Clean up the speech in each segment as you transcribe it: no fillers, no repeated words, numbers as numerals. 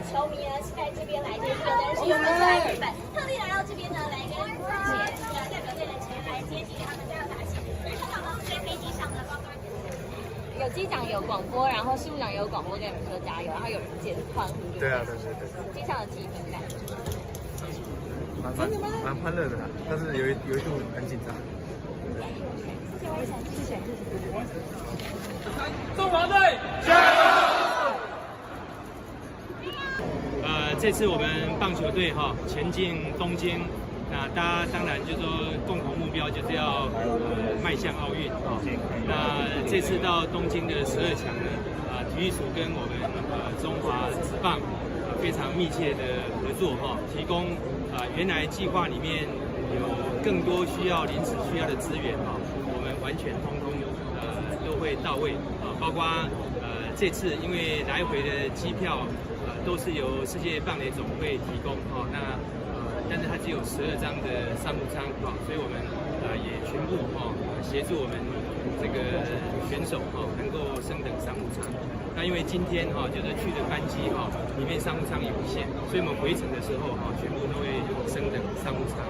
球迷呢是在这边来，就是有的人是有的是来日本，特地来到这边呢来跟代表队的球员来接替他们这样打气。而且刚刚在飞机上呢，包括有机长有广播，然后事务长也有广播跟你们说加油，然后有人接着欢呼。对啊，对。机上的气氛感。蛮欢乐的啦，但是有一度很紧张。谢谢。中华队加油！这次我们棒球队前进东京，那大家当然就说共同目标就是要迈向奥运那这次到东京的12强呢，体育署跟我们中华职棒非常密切的合作提供原来计划里面有更多临时需要的资源我们完全通通都会到位包括这次因为来回的机票都是由世界棒垒总会提供但是它只有12张的商务舱所以我们也全部协助我们这个选手能够升等商务舱。那因为今天就是去的班机里面商务舱有限，所以我们回程的时候全部都会升等商务舱。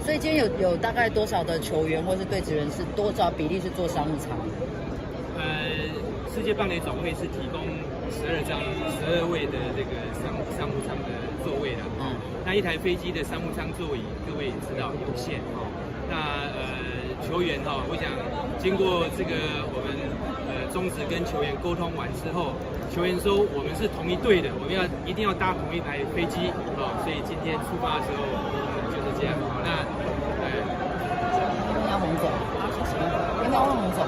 所以今天有大概多少的球员或是队职人是多少比例是坐商务舱？世界棒垒总会是提供12位的这个商务舱的座位啦。那一台飞机的商务舱座椅，各位也知道有限那球员我想经过这个我们中职跟球员沟通完之后，球员说我们是同一队的，我们一定要搭同一台飞机所以今天出发的时候就是这样。那要红走，应该要红走。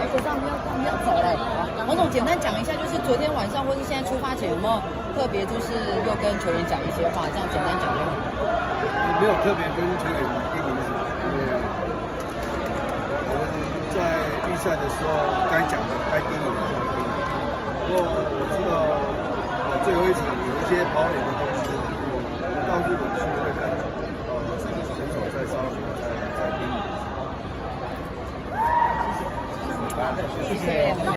可是我们要走了。王总简单讲一下，就是昨天晚上或是现在出发前有没有特别就是又跟球员讲一些话，这样简单讲就好。没有特别跟球员叮咛什么，因为我们在预赛的时候该讲的、该叮咛的都叮咛。不过我知道最后一场有一些跑垒的东西，到日本去会跟选手在商量再叮咛。谢谢。